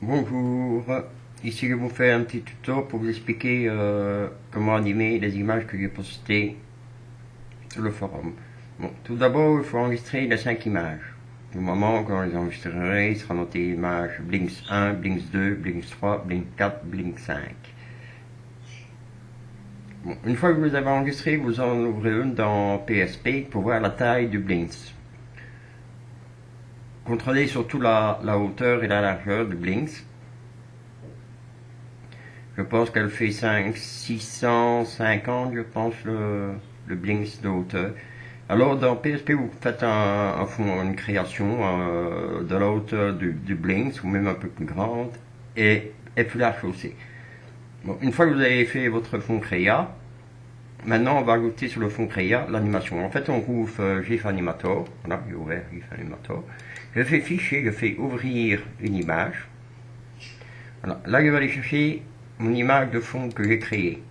Bonjour, ici je vous fais un petit tuto pour vous expliquer comment animer les images que j'ai postées sur le forum. Bon, tout d'abord, il faut enregistrer les 5 images. Du moment quand je les enregistrerai, il sera noté image Blinks 1, Blinks 2, Blinks 3, Blinks 4, Blinks 5. Bon, une fois que vous avez enregistré, vous en ouvrez une dans PSP pour voir la taille du Blinks. Contrôlez surtout la hauteur et la largeur du Blinks. Je pense qu'elle fait 650, je pense, le Blinks de hauteur. Alors, dans PSP, vous faites une création de la hauteur du Blinks, ou même un peu plus grande, et plus large aussi. Bon, une fois que vous avez fait votre fond créa, maintenant on va ajouter sur le fond créa l'animation. En fait, on rouvre GIF Animator. Voilà, j'ai ouvert GIF Animator. Je fais fichier, je fais ouvrir une image. Voilà. Là, je vais aller chercher mon image de fond que j'ai créée.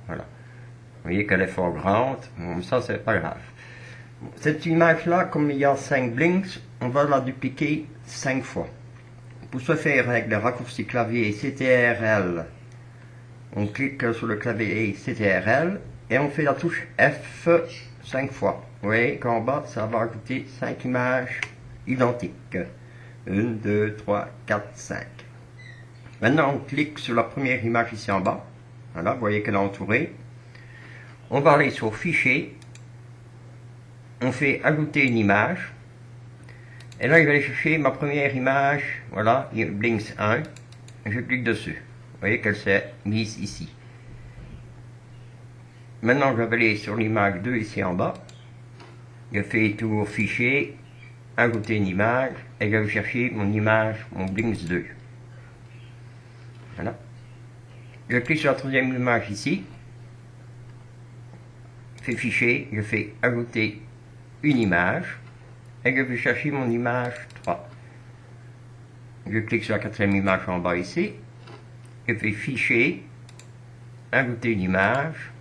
Voilà. Vous voyez qu'elle est fort grande. Bon, ça, c'est pas grave. Bon, cette image-là, comme il y a 5 blinks, on va la dupliquer 5 fois. Pour ce faire, avec le raccourci clavier CTRL, on clique sur le clavier CTRL et on fait la touche F 5 fois. Vous voyez qu'en bas, ça va ajouter 5 images identiques. 1, 2, 3, 4, 5. Maintenant, on clique sur la première image ici en bas. Voilà, vous voyez qu'elle est entourée. On va aller sur Fichier. On fait Ajouter une image. Et là, je vais aller chercher ma première image. Voilà, Blinks 1. Je clique dessus. Vous voyez qu'elle s'est mise ici. Maintenant, je vais aller sur l'image 2 ici en bas. Je fais tour Fichier, Ajouter une image. Et je vais chercher mon image, mon Blinks 2. Voilà. Je clique sur la troisième image ici. Je fais Fichier, je fais Ajouter une image. Et je vais chercher mon image 3. Je clique sur la quatrième image en bas ici. Je fais Fichier, Ajouter une image.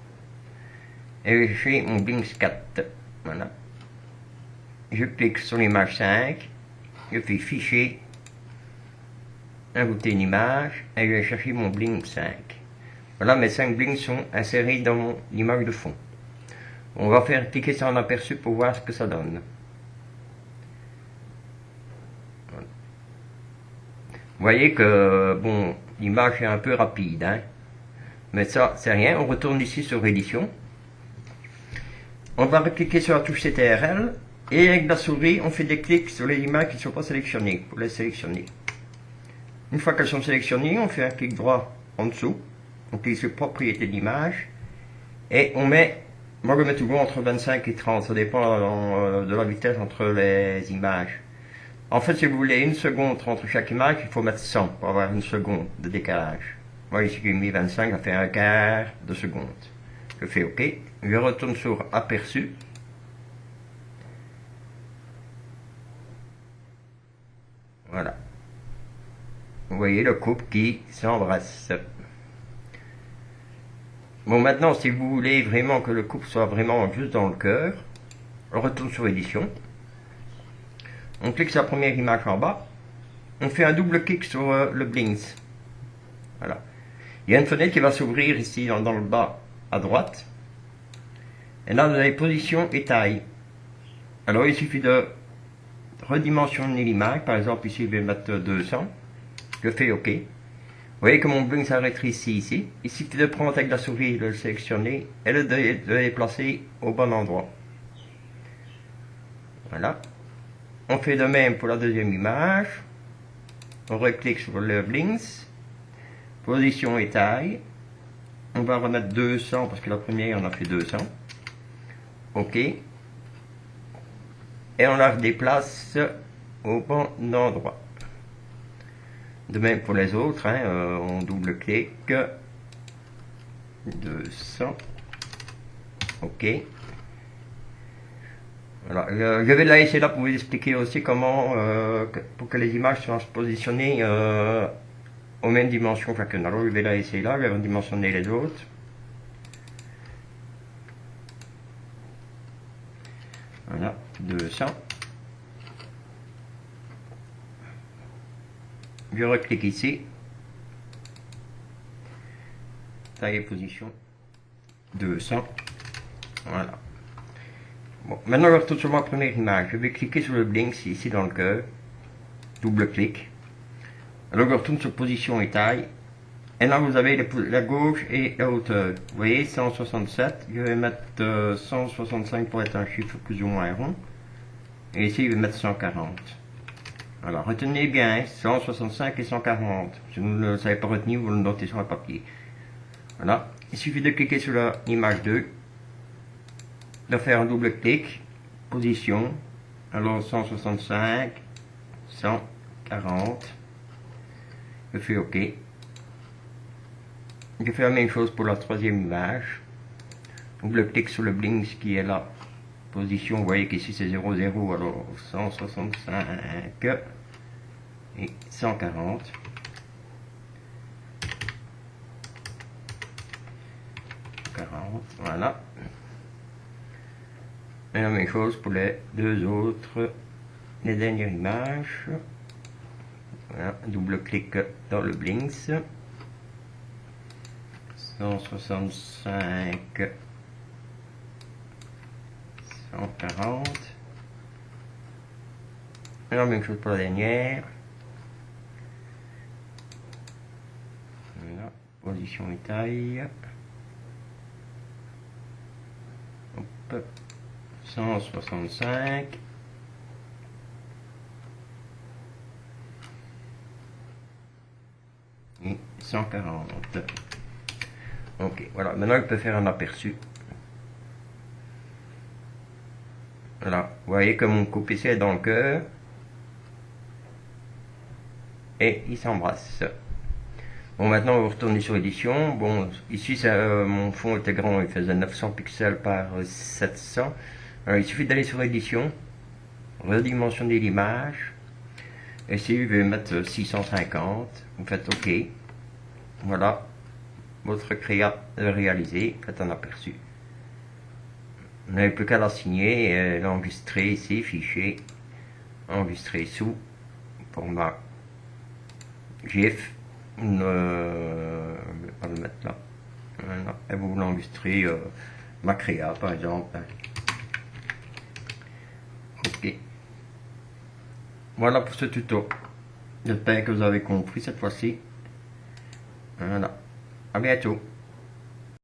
Et je vais chercher mon Blinks 4. Voilà. Je clique sur l'image 5. Je fais Fichier, Ajouter une image. Et je vais chercher mon Blinks 5. Voilà, mes 5 blinks sont insérés dans mon image de fond. On va faire cliquer ça en aperçu pour voir ce que ça donne. Voilà. Vous voyez que, bon, l'image est un peu rapide, hein. Mais ça, c'est rien. On retourne ici sur édition. On va cliquer sur la touche CTRL. Et avec la souris, on fait des clics sur les images qui ne sont pas sélectionnées, pour les sélectionner. Une fois qu'elles sont sélectionnées, on fait un clic droit en dessous. On clique sur propriété d'image. Et on met, moi je mets toujours entre 25 et 30, ça dépend de la vitesse entre les images. En fait, si vous voulez une seconde entre chaque image, il faut mettre 100 pour avoir une seconde de décalage. Moi ici j'ai mis 25, ça fait un quart de seconde. Je fais OK. Je retourne sur aperçu. Voilà. Vous voyez le couple qui s'embrasse. Bon, maintenant, si vous voulez vraiment que le couple soit vraiment juste dans le cœur, on retourne sur édition. On clique sur la première image en bas. On fait un double clic sur le Blinks. Voilà. Il y a une fenêtre qui va s'ouvrir ici dans le bas à droite. Et là, vous avez position et taille. Alors, il suffit de redimensionner l'image. Par exemple, ici, je vais mettre 200. Je fais OK. Vous voyez que mon Blinks s'arrête ici. Il suffit de prendre avec la souris, de le sélectionner et de le déplacer au bon endroit. Voilà. On fait de même pour la deuxième image. On reclique sur le Blinks. Position et taille. On va remettre 200 parce que la première on a fait 200. OK. Et on la redéplace au bon endroit. De même pour les autres, hein, on double-clique. 200. OK. Voilà. Je vais la laisser là pour vous expliquer aussi comment, pour que les images soient positionnées aux mêmes dimensions chacune. Alors je vais la laisser là, je vais dimensionner les autres. Voilà, 200. Je reclique ici. Taille et position 200. Voilà. Bon, maintenant je retourne sur ma première image. Je vais cliquer sur le Blinks ici dans le cœur. Double clic. Alors je retourne sur position et taille. Et là vous avez la gauche et la hauteur. Vous voyez 167. Je vais mettre 165 pour être un chiffre plus ou moins rond. Et ici je vais mettre 140. Alors retenez bien 165 et 140. Si vous ne le savez pas retenir, vous le notez sur un papier. Voilà. Il suffit de cliquer sur l'image 2. De faire un double clic. Position. Alors 165. 140. Je fais OK. Je fais la même chose pour la troisième image. Double clic sur le Blinks qui est là. Position, vous voyez qu'ici c'est 00, alors 165 et 140. Voilà. Et la même chose pour les deux autres, les dernières images. Voilà, double clic dans le Blinks. 165, 140. Et la même chose pour la dernière. Voilà, position et taille. Hop. 165. Et 140. Ok, voilà, maintenant je peux faire un aperçu. Voilà, vous voyez que mon coupe-ici est dans le cœur. Et il s'embrasse. Bon, maintenant on va retourner sur édition. Bon, ici mon fond était grand, il faisait 900 pixels par 700. Alors il suffit d'aller sur édition, redimensionner l'image. Ici je vais mettre 650. Vous faites OK. Voilà. Votre créa réalisé, faites un aperçu. Vous n'avez plus qu'à la signer et l'enregistrer ici, fichier, enregistrer sous, format GIF, je vais pas le mettre là, voilà. Et vous l'enregistrez, ma créa par exemple. Ok. Voilà pour ce tuto. J'espère que vous avez compris cette fois-ci. Voilà. À bientôt.